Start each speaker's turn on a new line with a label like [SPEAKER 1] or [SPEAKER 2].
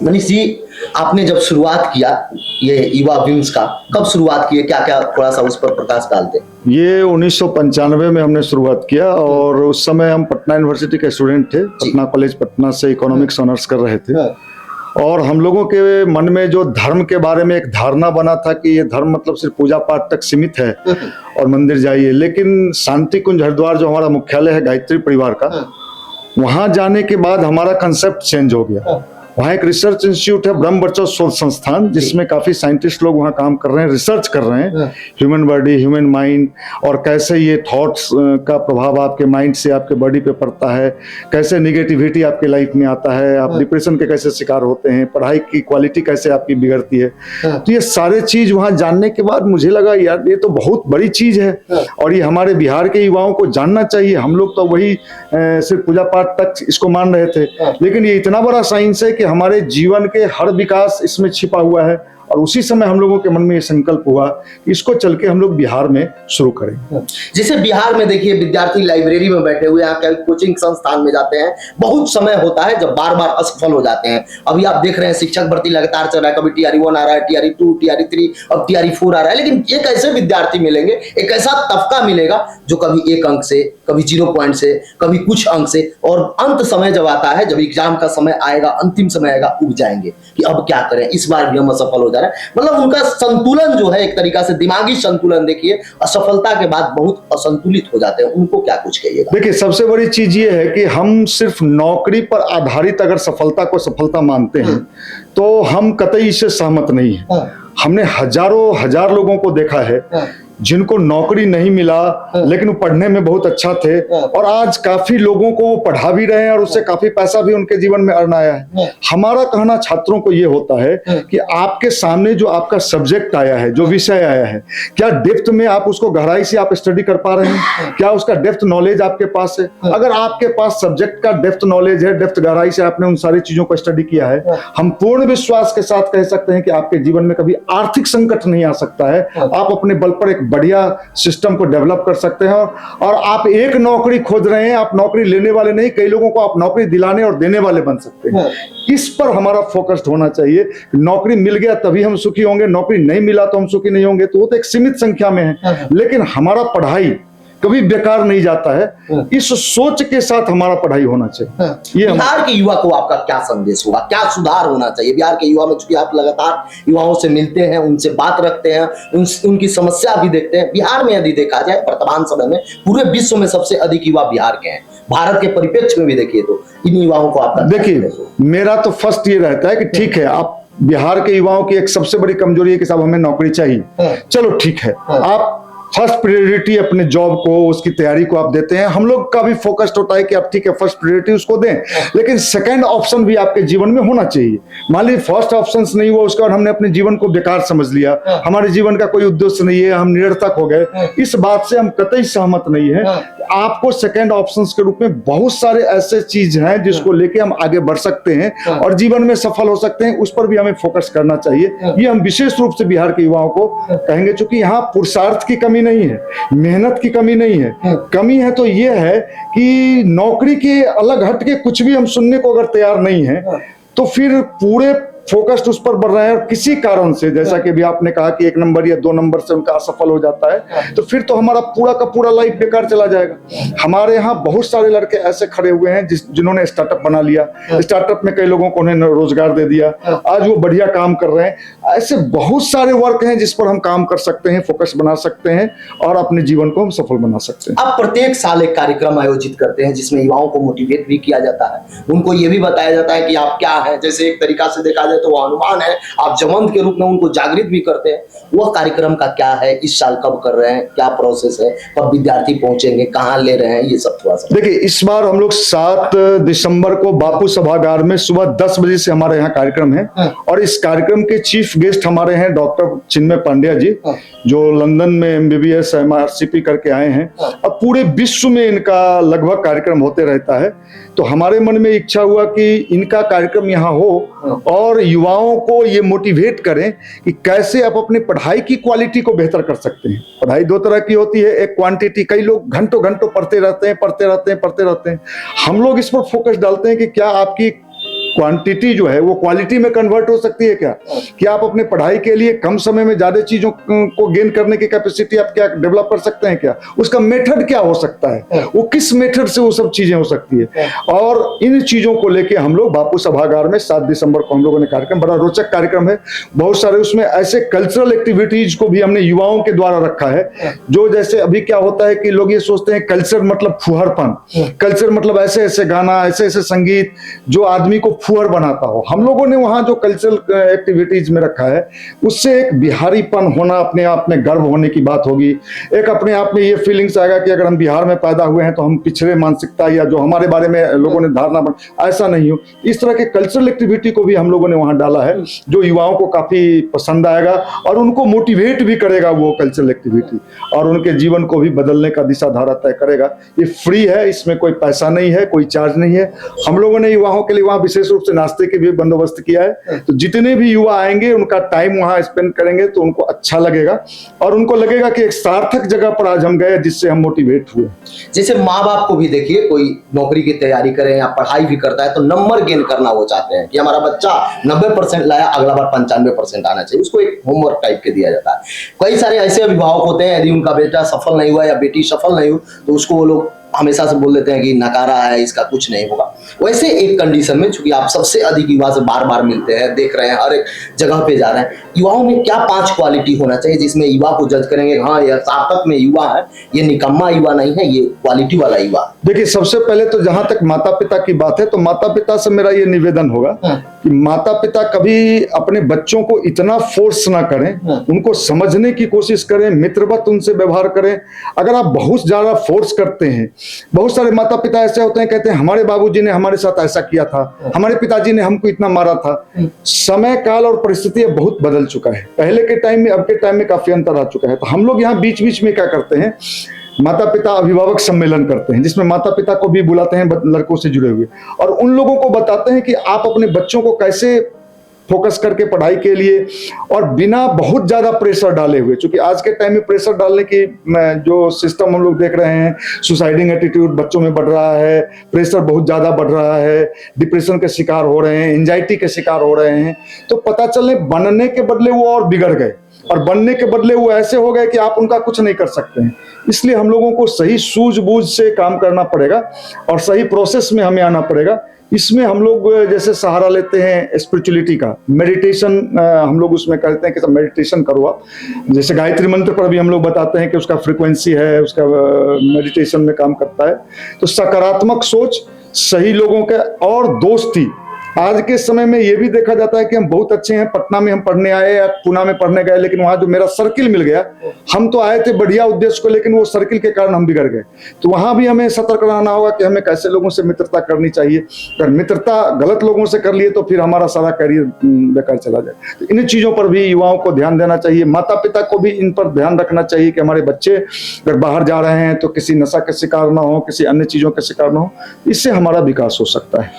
[SPEAKER 1] मनीष जी, आपने जब शुरुआत किया ये युवा विंग्स का, कब शुरुआत की है, क्या क्या थोड़ा सा उस पर प्रकाश डालते?
[SPEAKER 2] ये 1995 में हमने शुरुआत किया और उस समय हम पटना यूनिवर्सिटी के स्टूडेंट थे। पटना कॉलेज पटना से इकोनॉमिक्स ऑनर्स कर रहे थे। और हम लोगों के मन में जो धर्म के बारे में एक धारणा बना था कि ये धर्म मतलब सिर्फ पूजा पाठ तक सीमित है और मंदिर जाइए, लेकिन शांति कुंज हरिद्वार जो हमारा मुख्यालय है गायत्री परिवार का, वहां जाने के बाद हमारा कंसेप्ट चेंज हो गया। वहाँ एक रिसर्च इंस्टीट्यूट है, ब्रह्म बच्चों शोध संस्थान, जिसमें काफी साइंटिस्ट लोग वहाँ काम कर रहे हैं, रिसर्च कर रहे हैं ह्यूमन बॉडी, ह्यूमन माइंड, और कैसे ये थॉट्स का प्रभाव आपके माइंड से आपके बॉडी पे पड़ता है, कैसे निगेटिविटी आपके लाइफ में आता है, आप डिप्रेशन के कैसे शिकार होते हैं, पढ़ाई की क्वालिटी कैसे आपकी बिगड़ती है। तो ये सारे चीज वहाँ जानने के बाद मुझे लगा यार ये तो बहुत बड़ी चीज है और ये हमारे बिहार के युवाओं को जानना चाहिए। हम लोग तो वही सिर्फ पूजा पाठ तक इसको मान रहे थे, लेकिन ये इतना बड़ा साइंस है कि हमारे जीवन के हर विकास इसमें छिपा हुआ है। और उसी समय हम लोगों के मन में ये संकल्प हुआ कि इसको चल के हम लोग बिहार में शुरू करें।
[SPEAKER 1] जैसे बिहार में देखिए विद्यार्थी लाइब्रेरी में बैठे हुए हैं, कोचिंग संस्थान में जाते हैं, बहुत समय होता है जब बार बार असफल हो जाते हैं। अभी आप देख रहे हैं शिक्षक भर्ती लगातार चल रहा है, कभी TRE 1 आ रहा है, TRE 2, TRE 3, अब TRE 4 आ रहा है। लेकिन एक ऐसे विद्यार्थी मिलेंगे, एक ऐसा तबका मिलेगा जो कभी 1 अंक से, कभी 0 पॉइंट से, कभी कुछ अंक से, और अंत समय जब आता है, जब एग्जाम का समय आएगा, अंतिम समय आएगा, उब जाएंगे कि अब क्या करें, इस बार भी हम असफल हो जा रहे हैं। मतलब उनका संतुलन जो है, एक तरीका से दिमागी संतुलन देखिए, असफलता के बाद बहुत असंतुलित हो जाते हैं। उनको क्या कुछ कहिएगा?
[SPEAKER 2] देखिए, सबसे बड़ी चीज ये है कि हम सिर्फ नौकरी पर आधारित अगर सफलता को सफलता मानते हैं तो हम कतई इससे सहमत नहीं है। हमने हजारों हजार लोगों को देखा है जिनको नौकरी नहीं मिला, लेकिन वो पढ़ने में बहुत अच्छा थे और आज काफी लोगों को वो पढ़ा भी रहे हैं और उससे काफी पैसा भी उनके जीवन में अर्न आया है। हमारा कहना छात्रों को ये होता है कि आपके सामने जो आपका सब्जेक्ट आया है, जो विषय आया है, क्या डेप्थ में आप उसको गहराई से आप स्टडी कर पा रहे हैं? क्या उसका डेप्थ नॉलेज आपके पास है? अगर आपके पास सब्जेक्ट का डेप्थ नॉलेज है, डेप्थ गहराई से आपने उन सारी चीजों को स्टडी किया है, हम पूर्ण विश्वास के साथ कह सकते हैं कि आपके जीवन में कभी आर्थिक संकट नहीं आ सकता है। आप अपने बल पर एक बढ़िया सिस्टम को डेवलप कर सकते हैं। और आप एक नौकरी खोज रहे हैं, आप नौकरी लेने वाले नहीं, कई लोगों को आप नौकरी दिलाने और देने वाले बन सकते हैं। इस पर हमारा फोकस्ड होना चाहिए। नौकरी मिल गया तभी हम सुखी होंगे, नौकरी नहीं मिला तो हम सुखी नहीं होंगे, तो वो तो एक सीमित संख्या में है। लेकिन हमारा पढ़ाई कभी बेकार नहीं जाता है, इस सोच के साथ हमारा पढ़ाई होना चाहिए। ये
[SPEAKER 1] बिहार के युवा को आपका क्या संदेश होगा, क्या सुधार होना चाहिए बिहार के युवा में? चूंकि आप लगातार युवाओं से मिलते हैं, उनसे बात रखते हैं, उनकी समस्या भी देखते हैं। बिहार में यदि देखा जाए वर्तमान समय में पूरे विश्व में सबसे अधिक युवा बिहार के हैं, भारत के परिप्रेक्ष्य में भी देखिए तो इन युवाओं को आपका
[SPEAKER 2] देखिए, मेरा तो फर्स्ट ये रहता है कि ठीक है, आप बिहार के युवाओं की एक सबसे बड़ी कमजोरी है कि साहब हमें नौकरी चाहिए। चलो ठीक है, आप फर्स्ट प्रायोरिटी अपने जॉब को, उसकी तैयारी को आप देते हैं। हम लोग का भी फोकस्ड होता है कि आप ठीक है फर्स्ट प्रायोरिटी उसको दें, लेकिन सेकंड ऑप्शन भी आपके जीवन में होना चाहिए। मान लीजिए फर्स्ट ऑप्शन नहीं हुआ, उसके बाद हमने अपने जीवन को बेकार समझ लिया, हमारे जीवन का कोई उद्देश्य नहीं है, हम निरर्थक हो गए, इस बात से हम कतई सहमत नहीं है। आपको सेकंड ऑप्शन के रूप में बहुत सारे ऐसे चीज हैं जिसको लेके हम आगे बढ़ सकते हैं और जीवन में सफल हो सकते हैं, उस पर भी हमें फोकस करना चाहिए। ये हम विशेष रूप से बिहार के युवाओं को कहेंगे, क्योंकि यहाँ पुरुषार्थ की कमी नहीं है, मेहनत की कमी नहीं है। कमी है तो ये है कि नौकरी के अलग हट के कुछ भी हम सुनने को अगर तैयार नहीं है तो फिर पूरे फोकस्ड उस पर बढ़ रहे हैं और किसी कारण से, जैसा कि भी आपने कहा कि 1 नंबर या 2 नंबर से उनका असफल हो जाता है, तो फिर तो हमारा पूरा का पूरा लाइफ बेकार चला जाएगा। हमारे यहाँ बहुत सारे लड़के ऐसे खड़े हुए हैं जिन्होंने स्टार्टअप बना लिया, स्टार्टअप में कई लोगों को उन्हें रोजगार दे दिया, आज वो बढ़िया काम कर रहे हैं। ऐसे बहुत सारे वर्क हैं जिस पर हम काम कर सकते हैं, फोकस बना सकते हैं और अपने जीवन को हम सफल बना सकते हैं।
[SPEAKER 1] आप प्रत्येक साल एक कार्यक्रम आयोजित करते हैं जिसमें युवाओं को मोटिवेट भी किया जाता है, उनको ये भी बताया जाता है कि आप क्या है। जैसे एक तरीका से देखा जाए तो वो हनुमान है, आप जमंत के रूप में उनको जागृत भी करते हैं। वह कार्यक्रम का क्या है, इस साल कब कर रहे हैं, क्या प्रोसेस है, कब विद्यार्थी पहुंचेंगे, कहां ले रहे हैं, ये सब थोड़ा सा
[SPEAKER 2] देखिए। इस बार हम लोग 7 दिसंबर को बापू सभागार में सुबह 10 बजे से हमारे यहाँ कार्यक्रम है और इस कार्यक्रम के चीफ गेस्ट हमारे हैं डॉक्टर चिन्मय पांड्या जी, जो लंदन में MBBS MRCP करके आए हैं। अब पूरे विश्व में इनका लगभग कार्यक्रम होते रहता है, तो हमारे मन में इच्छा हुआ कि इनका कार्यक्रम यहाँ हो और युवाओं को ये मोटिवेट करें कि कैसे आप अपनी पढ़ाई की क्वालिटी को बेहतर कर सकते हैं। पढ़ाई 2 तरह की होती है, एक क्वांटिटी, कई लोग घंटों घंटों पढ़ते रहते हैं। हम लोग इस पर फोकस डालते हैं कि क्या आपकी क्वांटिटी जो है वो क्वालिटी में कन्वर्ट हो सकती है क्या? कि आप अपने पढ़ाई के लिए कम समय में ज्यादा चीजों को गेन करने की कैपेसिटी आप क्या डेवलप कर सकते हैं क्या? उसका मेथड क्या हो सकता है, वो किस मेथड से वो सब चीजें हो सकती है। और इन चीजों को लेके हम लोग बापू सभागार में 7 दिसंबर को हम लोगों ने कार्यक्रम, बड़ा रोचक कार्यक्रम है, बहुत सारे उसमें ऐसे कल्चरल एक्टिविटीज को भी हमने युवाओं के द्वारा रखा है। जो जैसे अभी क्या होता है कि लोग ये सोचते हैं कल्चर मतलब फुहरपन, कल्चर मतलब ऐसे ऐसे गाना, ऐसे ऐसे संगीत जो आदमी को फुहर बनाता हो। हम लोगों ने वहां जो कल्चरल एक्टिविटीज में रखा है उससे एक बिहारीपन होना, अपने आप में गर्व होने की बात होगी। एक अपने आप में ये फीलिंग्स आएगा कि अगर हम बिहार में पैदा हुए हैं तो हम पिछड़े मानसिकता या जो हमारे बारे में लोगों ने धारणा बना, ऐसा नहीं हो। इस तरह के कल्चरल एक्टिविटी को भी हम लोगों ने वहां डाला है जो युवाओं को काफी पसंद आएगा और उनको मोटिवेट भी करेगा वो कल्चरल एक्टिविटी, और उनके जीवन को भी बदलने का दिशा धारा तय करेगा। ये फ्री है, इसमें कोई पैसा नहीं है, कोई चार्ज नहीं है। हम लोगों ने युवाओं के लिए वहां विशेष रूप से नाश्ते के भी बंदोबस्त किया है, तो जितने भी युवा आएंगे उनका टाइम वहां स्पेंड करेंगे तो उनको अच्छा लगेगा और उनको लगेगा कि एक सार्थक जगह पर आज हम गए जिससे हम मोटिवेट हुए।
[SPEAKER 1] जैसे माँ बाप को भी देखिए, कोई नौकरी की तैयारी करे या पढ़ाई भी करता है तो नंबर गेन करना वो चाहते हैं कि हमारा बच्चा 90% लाया, अगला बार 95% आना चाहिए, उसको एक होमवर्क टाइप के दिया जाता है। कई सारे ऐसे अभिभावक होते हैं, यदि उनका बेटा सफल नहीं हुआ या बेटी सफल नहीं हुई तो उसको वो लोग हमेशा से बोल देते हैं कि नकारा है, इसका कुछ नहीं होगा। वैसे एक कंडीशन में, चूंकि आप सबसे अधिक युवा से बार बार मिलते हैं, देख रहे हैं, हर एक जगह पे जा रहे हैं, युवाओं में क्या 5 क्वालिटी होना चाहिए जिसमें युवा को जज करेंगे, हाँ यह सार्थक में युवा है, ये निकम्मा युवा नहीं है, ये क्वालिटी वाला युवा।
[SPEAKER 2] देखिए, सबसे पहले तो जहां तक माता पिता की बात है तो माता पिता से मेरा ये निवेदन होगा कि माता पिता कभी अपने बच्चों को इतना फोर्स ना करें, उनको समझने की कोशिश करें, मित्रवत उनसे व्यवहार करें। अगर आप बहुत ज्यादा फोर्स करते हैं, बहुत सारे माता पिता ऐसे होते हैं, कहते हैं हमारे बाबूजी ने हमारे साथ ऐसा किया था, हमारे पिताजी ने हमको इतना मारा था। समय काल और परिस्थिति बहुत बदल चुका है, पहले के टाइम में अब के टाइम में काफी अंतर आ चुका है। तो हम लोग यहाँ बीच बीच में क्या करते हैं, माता पिता अभिभावक सम्मेलन करते हैं जिसमें माता पिता को भी बुलाते हैं लड़कों से जुड़े हुए, और उन लोगों को बताते हैं कि आप अपने बच्चों को कैसे फोकस करके पढ़ाई के लिए और बिना बहुत ज्यादा प्रेशर डाले हुए, क्योंकि आज के टाइम में प्रेशर डालने की जो सिस्टम हम लोग देख रहे हैं, सुसाइडिंग एटीट्यूड बच्चों में बढ़ रहा है, प्रेशर बहुत ज्यादा बढ़ रहा है, डिप्रेशन के शिकार हो रहे हैं, एंजाइटी के शिकार हो रहे हैं। तो पता चले बनने के बदले वो और बिगड़ गए और बनने के बदले वो ऐसे हो गए कि आप उनका कुछ नहीं कर सकते हैं। इसलिए हम लोगों को सही सूझबूझ से काम करना पड़ेगा और सही प्रोसेस में हमें आना पड़ेगा। इसमें हम लोग जैसे सहारा लेते हैं स्पिरिचुअलिटी का, मेडिटेशन, हम लोग उसमें कहते हैं कि सब मेडिटेशन करो आप। जैसे गायत्री मंत्र पर भी हम लोग बताते हैं कि उसका फ्रीक्वेंसी है, उसका मेडिटेशन में काम करता है। तो सकारात्मक सोच, सही लोगों के और दोस्ती। आज के समय में ये भी देखा जाता है कि हम बहुत अच्छे हैं, पटना में हम पढ़ने आए या पूना में पढ़ने गए, लेकिन वहां जो मेरा सर्किल मिल गया, हम तो आए थे बढ़िया उद्देश्य को, लेकिन वो सर्किल के कारण हम बिगड़ गए। तो वहां भी हमें सतर्क रहना होगा कि हमें कैसे लोगों से मित्रता करनी चाहिए। अगर मित्रता गलत लोगों से कर लिए तो फिर हमारा सारा करियर बेकार चला जाए। तो इन चीजों पर भी युवाओं को ध्यान देना चाहिए, माता पिता को भी इन पर ध्यान रखना चाहिए कि हमारे बच्चे अगर बाहर जा रहे हैं तो किसी नशा के शिकार ना हो, किसी अन्य चीजों के शिकार ना हो। इससे हमारा विकास हो सकता है।